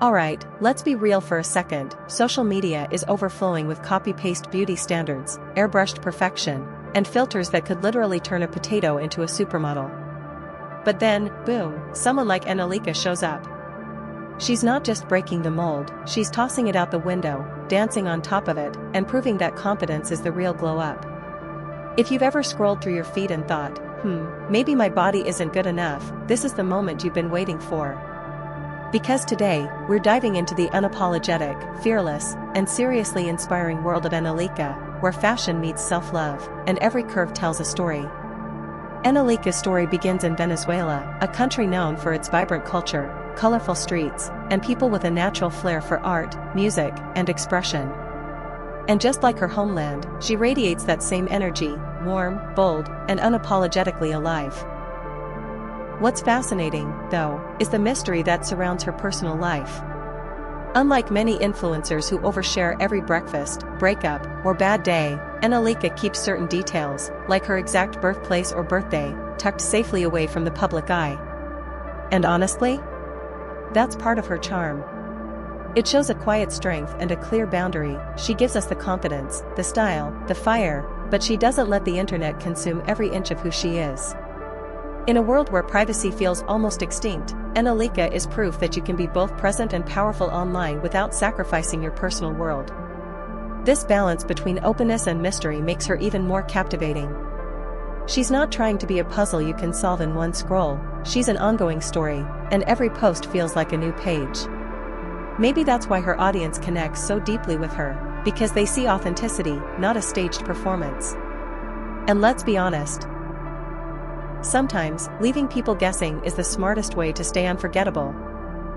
Alright, let's be real for a second. Social media is overflowing with copy-paste beauty standards, airbrushed perfection, and filters that could literally turn a potato into a supermodel. But then, boom, someone like Anelica shows up. She's not just breaking the mold, she's tossing it out the window, dancing on top of it, and proving that confidence is the real glow-up. If you've ever scrolled through your feed and thought, maybe my body isn't good enough, this is the moment you've been waiting for. Because today, we're diving into the unapologetic, fearless, and seriously inspiring world of Anelica, where fashion meets self-love, and every curve tells a story. Enelica's story begins in Venezuela, a country known for its vibrant culture, colorful streets, and people with a natural flair for art, music, and expression. And just like her homeland, she radiates that same energy, warm, bold, and unapologetically alive. What's fascinating, though, is the mystery that surrounds her personal life. Unlike many influencers who overshare every breakfast, breakup, or bad day, Anelica keeps certain details, like her exact birthplace or birthday, tucked safely away from the public eye. And honestly, that's part of her charm. It shows a quiet strength and a clear boundary. She gives us the confidence, the style, the fire, but she doesn't let the internet consume every inch of who she is. In a world where privacy feels almost extinct, Anelica is proof that you can be both present and powerful online without sacrificing your personal world. This balance between openness and mystery makes her even more captivating. She's not trying to be a puzzle you can solve in one scroll, she's an ongoing story, and every post feels like a new page. Maybe that's why her audience connects so deeply with her, because they see authenticity, not a staged performance. And let's be honest, sometimes, leaving people guessing is the smartest way to stay unforgettable.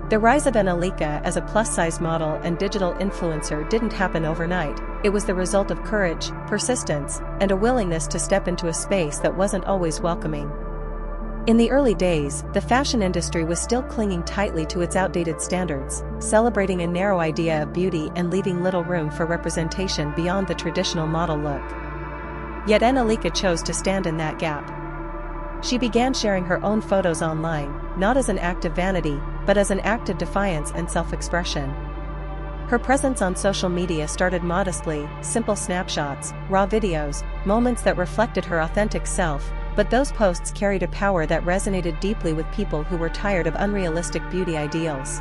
The rise of Anelica as a plus-size model and digital influencer didn't happen overnight. It was the result of courage, persistence, and a willingness to step into a space that wasn't always welcoming. In the early days, the fashion industry was still clinging tightly to its outdated standards, celebrating a narrow idea of beauty and leaving little room for representation beyond the traditional model look. Yet Anelica chose to stand in that gap. She began sharing her own photos online, not as an act of vanity, but as an act of defiance and self-expression. Her presence on social media started modestly, simple snapshots, raw videos, moments that reflected her authentic self, but those posts carried a power that resonated deeply with people who were tired of unrealistic beauty ideals.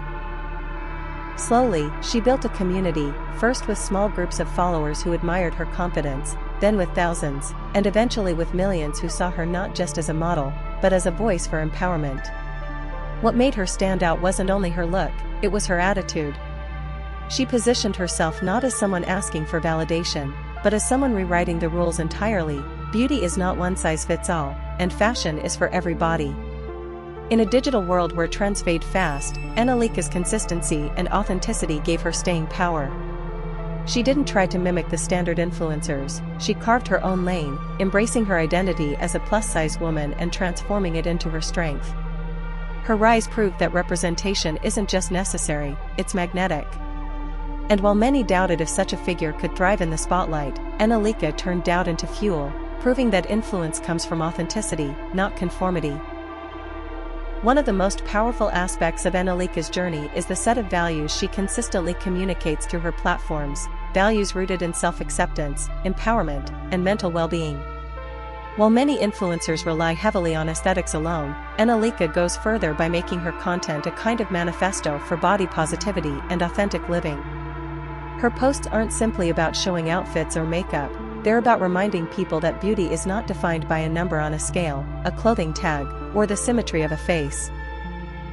Slowly, she built a community, first with small groups of followers who admired her confidence, then with thousands, and eventually with millions who saw her not just as a model, but as a voice for empowerment. What made her stand out wasn't only her look, it was her attitude. She positioned herself not as someone asking for validation, but as someone rewriting the rules entirely. Beauty is not one size fits all, and fashion is for every body. In a digital world where trends fade fast, Anelica's consistency and authenticity gave her staying power. She didn't try to mimic the standard influencers, she carved her own lane, embracing her identity as a plus-size woman and transforming it into her strength. Her rise proved that representation isn't just necessary, it's magnetic. And while many doubted if such a figure could thrive in the spotlight, Anelica turned doubt into fuel, proving that influence comes from authenticity, not conformity. One of the most powerful aspects of Anelica's journey is the set of values she consistently communicates through her platforms, values rooted in self-acceptance, empowerment, and mental well-being. While many influencers rely heavily on aesthetics alone, Anelica goes further by making her content a kind of manifesto for body positivity and authentic living. Her posts aren't simply about showing outfits or makeup, they're about reminding people that beauty is not defined by a number on a scale, a clothing tag, or the symmetry of a face.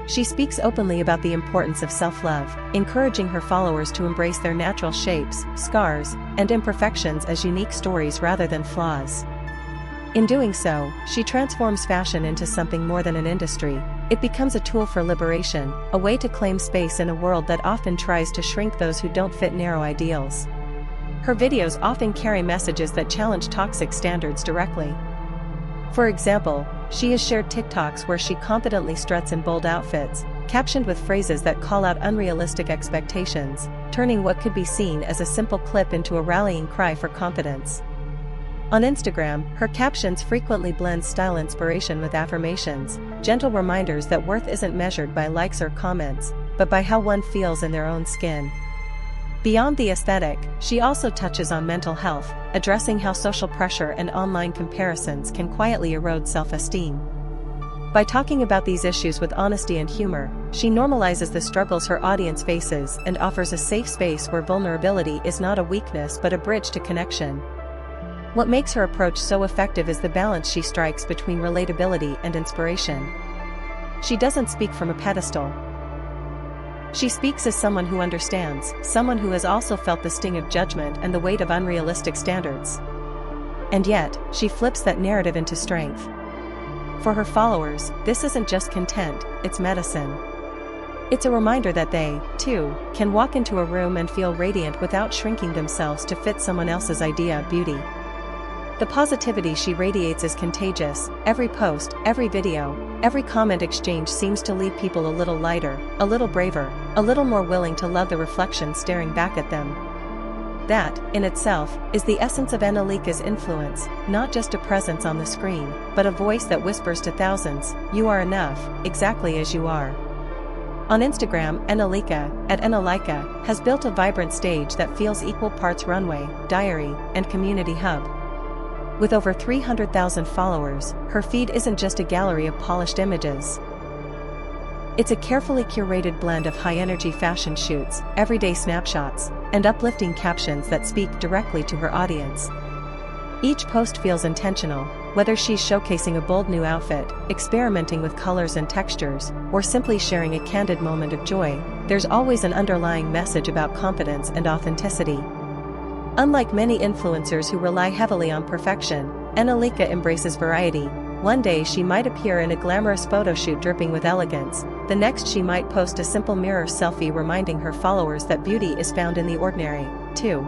She speaks openly about the importance of self-love, encouraging her followers to embrace their natural shapes, scars, and imperfections as unique stories rather than flaws. In doing so, she transforms fashion into something more than an industry. It becomes a tool for liberation, a way to claim space in a world that often tries to shrink those who don't fit narrow ideals. Her videos often carry messages that challenge toxic standards directly. For example, she has shared TikToks where she confidently struts in bold outfits, captioned with phrases that call out unrealistic expectations, turning what could be seen as a simple clip into a rallying cry for confidence. On Instagram, her captions frequently blend style inspiration with affirmations, gentle reminders that worth isn't measured by likes or comments, but by how one feels in their own skin. Beyond the aesthetic, she also touches on mental health, addressing how social pressure and online comparisons can quietly erode self-esteem. By talking about these issues with honesty and humor, she normalizes the struggles her audience faces and offers a safe space where vulnerability is not a weakness but a bridge to connection. What makes her approach so effective is the balance she strikes between relatability and inspiration. She doesn't speak from a pedestal. She speaks as someone who understands, someone who has also felt the sting of judgment and the weight of unrealistic standards. And yet, she flips that narrative into strength. For her followers, this isn't just content, it's medicine. It's a reminder that they, too, can walk into a room and feel radiant without shrinking themselves to fit someone else's idea of beauty. The positivity she radiates is contagious. Every post, every video, every comment exchange seems to leave people a little lighter, a little braver, a little more willing to love the reflection staring back at them. That, in itself, is the essence of Anelica's influence, not just a presence on the screen, but a voice that whispers to thousands, "You are enough, exactly as you are." On Instagram, Enyleika, at Enyleika, has built a vibrant stage that feels equal parts runway, diary, and community hub. With over 300,000 followers, her feed isn't just a gallery of polished images. It's a carefully curated blend of high-energy fashion shoots, everyday snapshots, and uplifting captions that speak directly to her audience. Each post feels intentional, whether she's showcasing a bold new outfit, experimenting with colors and textures, or simply sharing a candid moment of joy. There's always an underlying message about confidence and authenticity. Unlike many influencers who rely heavily on perfection, Anelica embraces variety. One day she might appear in a glamorous photo shoot dripping with elegance, the next she might post a simple mirror selfie reminding her followers that beauty is found in the ordinary, too.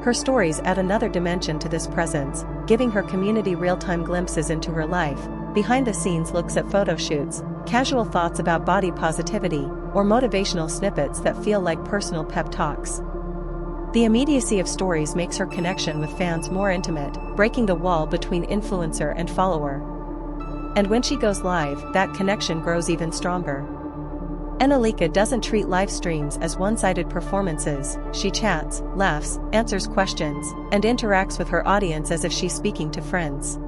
Her stories add another dimension to this presence, giving her community real-time glimpses into her life, behind-the-scenes looks at photo shoots, casual thoughts about body positivity, or motivational snippets that feel like personal pep talks. The immediacy of stories makes her connection with fans more intimate, breaking the wall between influencer and follower. And when she goes live, that connection grows even stronger. Anelica doesn't treat live streams as one-sided performances. She chats, laughs, answers questions, and interacts with her audience as if she's speaking to friends.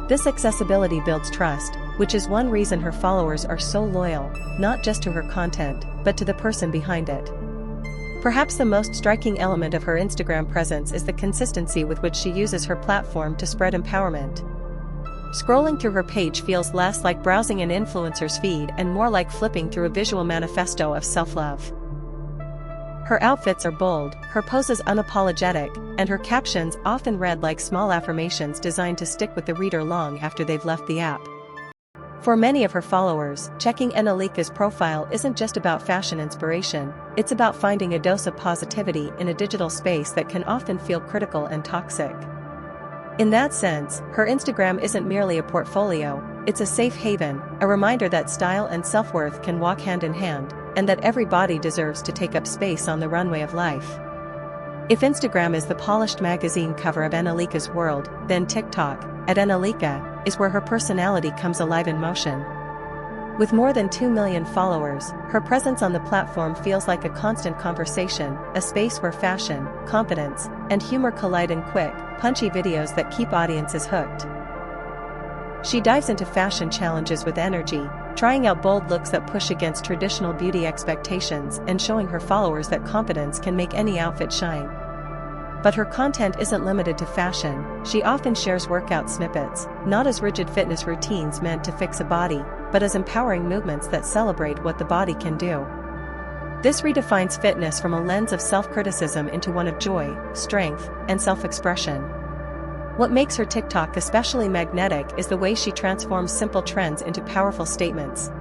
This accessibility builds trust, which is one reason her followers are so loyal, not just to her content, but to the person behind it. Perhaps the most striking element of her Instagram presence is the consistency with which she uses her platform to spread empowerment. Scrolling through her page feels less like browsing an influencer's feed and more like flipping through a visual manifesto of self-love. Her outfits are bold, her poses unapologetic, and her captions often read like small affirmations designed to stick with the reader long after they've left the app. For many of her followers, checking Anelica's profile isn't just about fashion inspiration, it's about finding a dose of positivity in a digital space that can often feel critical and toxic. In that sense, her Instagram isn't merely a portfolio, it's a safe haven, a reminder that style and self-worth can walk hand in hand, and that every body deserves to take up space on the runway of life. If Instagram is the polished magazine cover of Anelica's world, then TikTok, at Anelica, is where her personality comes alive in motion. With more than 2 million followers, her presence on the platform feels like a constant conversation, a space where fashion, confidence, and humor collide in quick, punchy videos that keep audiences hooked. She dives into fashion challenges with energy, trying out bold looks that push against traditional beauty expectations and showing her followers that confidence can make any outfit shine. But her content isn't limited to fashion. She often shares workout snippets, not as rigid fitness routines meant to fix a body, but as empowering movements that celebrate what the body can do. This redefines fitness from a lens of self-criticism into one of joy, strength, and self-expression. What makes her TikTok especially magnetic is the way she transforms simple trends into powerful statements.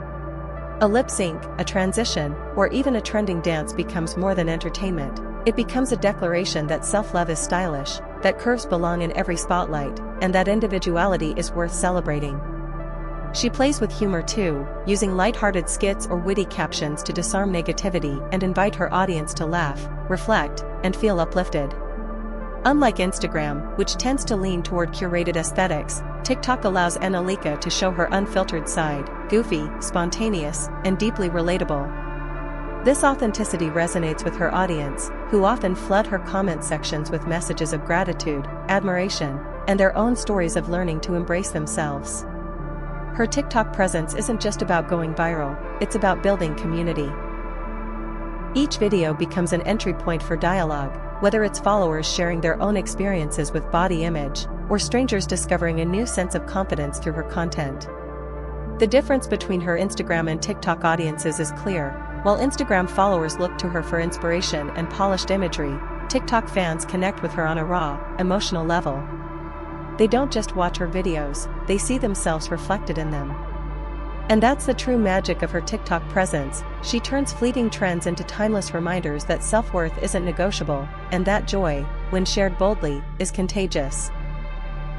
A lip sync, a transition, or even a trending dance becomes more than entertainment. It becomes a declaration that self-love is stylish, that curves belong in every spotlight, and that individuality is worth celebrating. She plays with humor too, using light-hearted skits or witty captions to disarm negativity and invite her audience to laugh, reflect, and feel uplifted. Unlike Instagram, which tends to lean toward curated aesthetics, TikTok allows Anelica to show her unfiltered side, goofy, spontaneous, and deeply relatable. This authenticity resonates with her audience, who often flood her comment sections with messages of gratitude, admiration, and their own stories of learning to embrace themselves. Her TikTok presence isn't just about going viral, it's about building community. Each video becomes an entry point for dialogue, whether it's followers sharing their own experiences with body image, or strangers discovering a new sense of confidence through her content. The difference between her Instagram and TikTok audiences is clear. While Instagram followers look to her for inspiration and polished imagery, TikTok fans connect with her on a raw, emotional level. They don't just watch her videos, they see themselves reflected in them. And that's the true magic of her TikTok presence. She turns fleeting trends into timeless reminders that self-worth isn't negotiable, and that joy, when shared boldly, is contagious.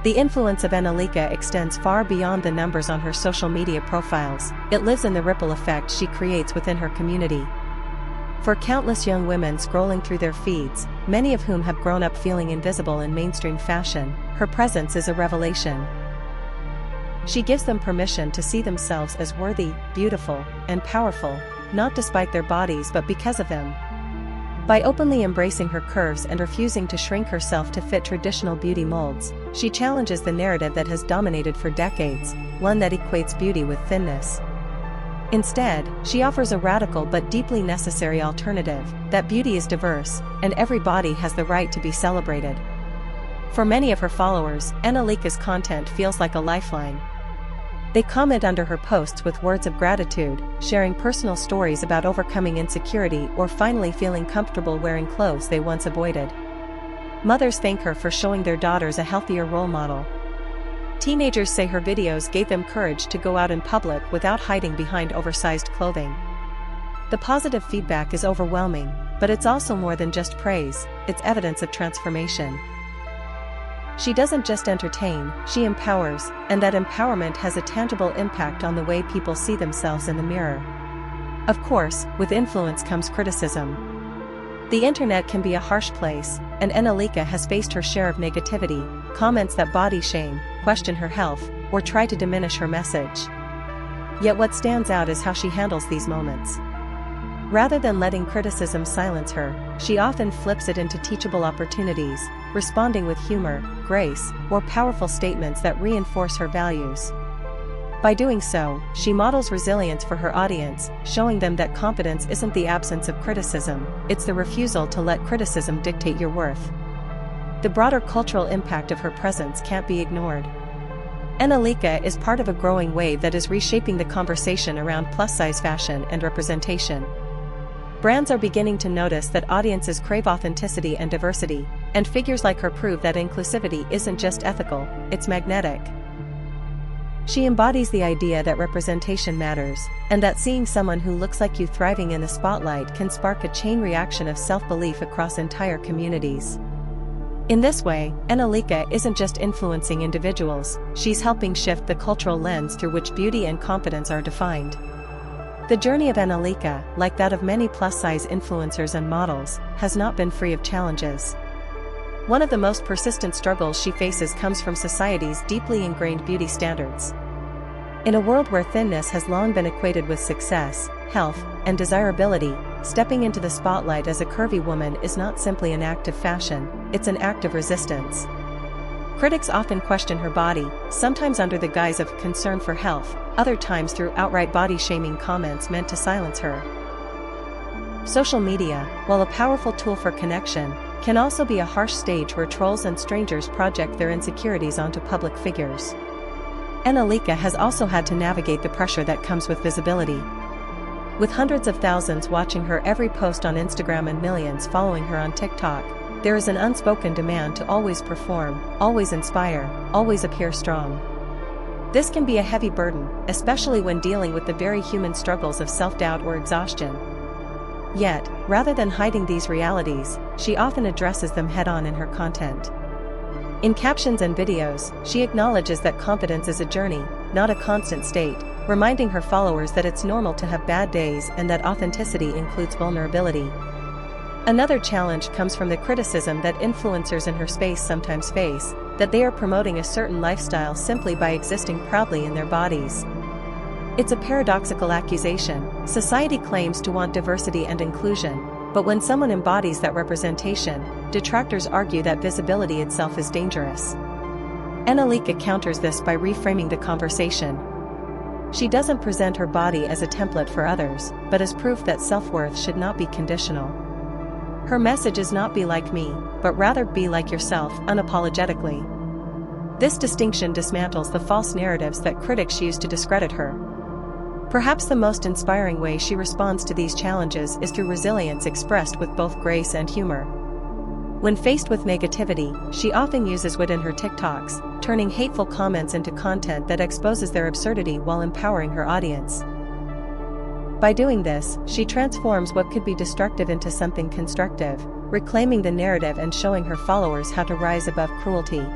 The influence of Anelica extends far beyond the numbers on her social media profiles. It lives in the ripple effect she creates within her community. For countless young women scrolling through their feeds, many of whom have grown up feeling invisible in mainstream fashion, her presence is a revelation. She gives them permission to see themselves as worthy, beautiful, and powerful, not despite their bodies but because of them. By openly embracing her curves and refusing to shrink herself to fit traditional beauty molds, she challenges the narrative that has dominated for decades, one that equates beauty with thinness. Instead, she offers a radical but deeply necessary alternative, that beauty is diverse, and every body has the right to be celebrated. For many of her followers, Anelica's content feels like a lifeline. They comment under her posts with words of gratitude, sharing personal stories about overcoming insecurity or finally feeling comfortable wearing clothes they once avoided. Mothers thank her for showing their daughters a healthier role model. Teenagers say her videos gave them courage to go out in public without hiding behind oversized clothing. The positive feedback is overwhelming, but it's also more than just praise, it's evidence of transformation. She doesn't just entertain, she empowers, and that empowerment has a tangible impact on the way people see themselves in the mirror. Of course, with influence comes criticism. The internet can be a harsh place, and Anelica has faced her share of negativity, comments that body shame, question her health, or try to diminish her message. Yet what stands out is how she handles these moments. Rather than letting criticism silence her, she often flips it into teachable opportunities, responding with humor, grace, or powerful statements that reinforce her values. By doing so, she models resilience for her audience, showing them that confidence isn't the absence of criticism, it's the refusal to let criticism dictate your worth. The broader cultural impact of her presence can't be ignored. Anelica is part of a growing wave that is reshaping the conversation around plus-size fashion and representation. Brands are beginning to notice that audiences crave authenticity and diversity, and figures like her prove that inclusivity isn't just ethical, it's magnetic. She embodies the idea that representation matters, and that seeing someone who looks like you thriving in the spotlight can spark a chain reaction of self-belief across entire communities. In this way, Anelica isn't just influencing individuals, she's helping shift the cultural lens through which beauty and confidence are defined. The journey of Anelica, like that of many plus-size influencers and models, has not been free of challenges. One of the most persistent struggles she faces comes from society's deeply ingrained beauty standards. In a world where thinness has long been equated with success, health, and desirability, stepping into the spotlight as a curvy woman is not simply an act of fashion, it's an act of resistance. Critics often question her body, sometimes under the guise of concern for health, other times through outright body-shaming comments meant to silence her. Social media, while a powerful tool for connection, can also be a harsh stage where trolls and strangers project their insecurities onto public figures. Anelica has also had to navigate the pressure that comes with visibility. With hundreds of thousands watching her every post on Instagram and millions following her on TikTok, there is an unspoken demand to always perform, always inspire, always appear strong. This can be a heavy burden, especially when dealing with the very human struggles of self-doubt or exhaustion. Yet, rather than hiding these realities, she often addresses them head-on in her content. In captions and videos, she acknowledges that confidence is a journey, not a constant state, reminding her followers that it's normal to have bad days and that authenticity includes vulnerability. Another challenge comes from the criticism that influencers in her space sometimes face, that they are promoting a certain lifestyle simply by existing proudly in their bodies. It's a paradoxical accusation. Society claims to want diversity and inclusion, but when someone embodies that representation, detractors argue that visibility itself is dangerous. Anelica counters this by reframing the conversation. She doesn't present her body as a template for others, but as proof that self-worth should not be conditional. Her message is not be like me, but rather be like yourself, unapologetically. This distinction dismantles the false narratives that critics use to discredit her. Perhaps the most inspiring way she responds to these challenges is through resilience expressed with both grace and humor. When faced with negativity, she often uses wit in her TikToks, turning hateful comments into content that exposes their absurdity while empowering her audience. By doing this, she transforms what could be destructive into something constructive, reclaiming the narrative and showing her followers how to rise above cruelty.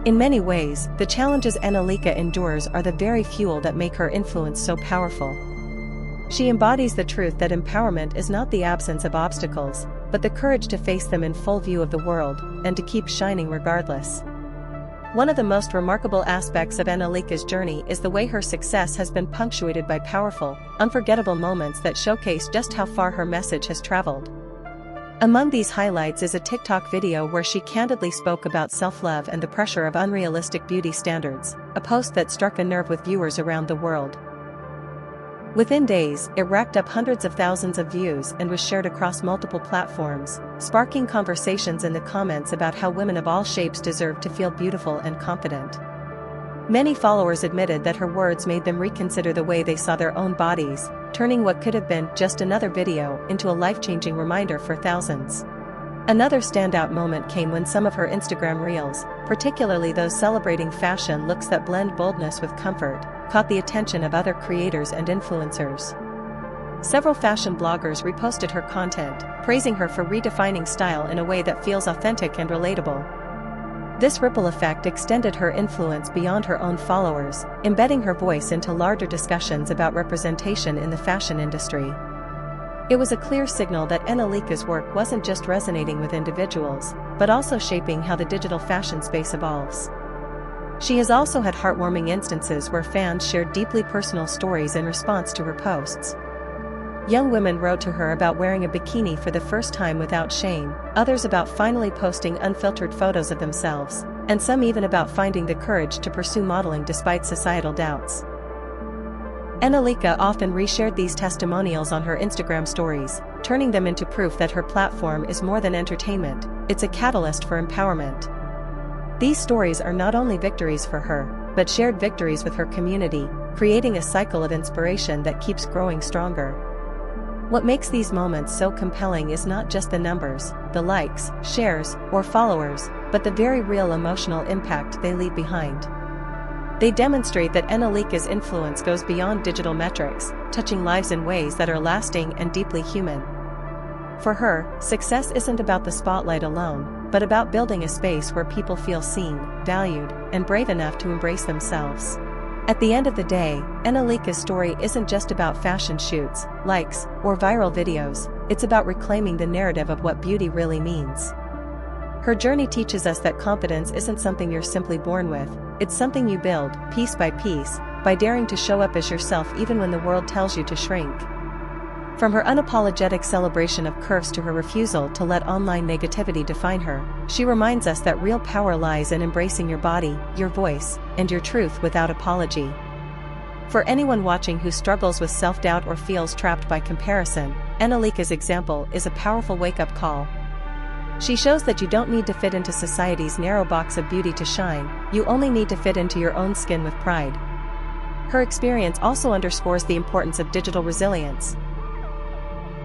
In many ways, the challenges Anelica endures are the very fuel that make her influence so powerful. She embodies the truth that empowerment is not the absence of obstacles, but the courage to face them in full view of the world, and to keep shining regardless. One of the most remarkable aspects of Anelica's journey is the way her success has been punctuated by powerful, unforgettable moments that showcase just how far her message has traveled. Among these highlights is a TikTok video where she candidly spoke about self-love and the pressure of unrealistic beauty standards, a post that struck a nerve with viewers around the world. Within days, it racked up hundreds of thousands of views and was shared across multiple platforms, sparking conversations in the comments about how women of all shapes deserve to feel beautiful and confident. Many followers admitted that her words made them reconsider the way they saw their own bodies, turning what could have been just another video into a life-changing reminder for thousands. Another standout moment came when some of her Instagram reels, particularly those celebrating fashion looks that blend boldness with comfort, caught the attention of other creators and influencers. Several fashion bloggers reposted her content, praising her for redefining style in a way that feels authentic and relatable. This ripple effect extended her influence beyond her own followers, embedding her voice into larger discussions about representation in the fashion industry. It was a clear signal that Anelica's work wasn't just resonating with individuals, but also shaping how the digital fashion space evolves. She has also had heartwarming instances where fans shared deeply personal stories in response to her posts. Young women wrote to her about wearing a bikini for the first time without shame, others about finally posting unfiltered photos of themselves, and some even about finding the courage to pursue modeling despite societal doubts. Anelica often reshared these testimonials on her Instagram stories, turning them into proof that her platform is more than entertainment, it's a catalyst for empowerment. These stories are not only victories for her, but shared victories with her community, creating a cycle of inspiration that keeps growing stronger. What makes these moments so compelling is not just the numbers, the likes, shares, or followers, but the very real emotional impact they leave behind. They demonstrate that Anelica's influence goes beyond digital metrics, touching lives in ways that are lasting and deeply human. For her, success isn't about the spotlight alone, but about building a space where people feel seen, valued, and brave enough to embrace themselves. At the end of the day, Anelica's story isn't just about fashion shoots, likes, or viral videos, it's about reclaiming the narrative of what beauty really means. Her journey teaches us that confidence isn't something you're simply born with, it's something you build, piece by daring to show up as yourself even when the world tells you to shrink. From her unapologetic celebration of curves to her refusal to let online negativity define her, she reminds us that real power lies in embracing your body, your voice, and your truth without apology. For anyone watching who struggles with self-doubt or feels trapped by comparison, Anelica's example is a powerful wake-up call. She shows that you don't need to fit into society's narrow box of beauty to shine, you only need to fit into your own skin with pride. Her experience also underscores the importance of digital resilience.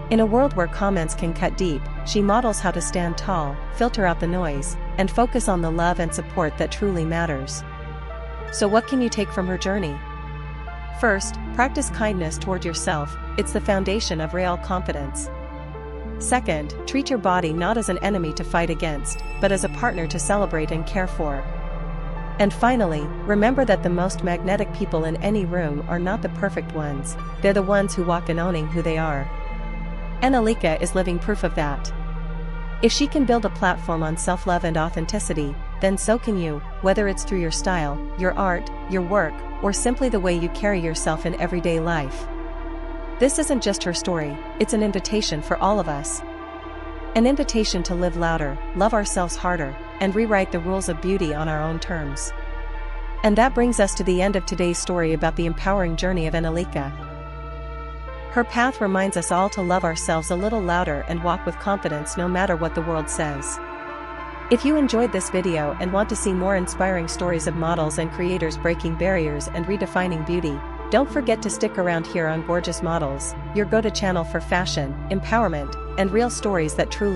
In a world where comments can cut deep, she models how to stand tall, filter out the noise, and focus on the love and support that truly matters. So what can you take from her journey? First, practice kindness toward yourself, it's the foundation of real confidence. Second, treat your body not as an enemy to fight against, but as a partner to celebrate and care for. And finally, remember that the most magnetic people in any room are not the perfect ones, they're the ones who walk in owning who they are. Anelica is living proof of that. If she can build a platform on self-love and authenticity, then so can you, whether it's through your style, your art, your work, or simply the way you carry yourself in everyday life. This isn't just her story, it's an invitation for all of us. An invitation to live louder, love ourselves harder, and rewrite the rules of beauty on our own terms. And that brings us to the end of today's story about the empowering journey of Anelica. Her path reminds us all to love ourselves a little louder and walk with confidence no matter what the world says. If you enjoyed this video and want to see more inspiring stories of models and creators breaking barriers and redefining beauty, don't forget to stick around here on Gorgeous Models, your go-to channel for fashion, empowerment, and real stories that truly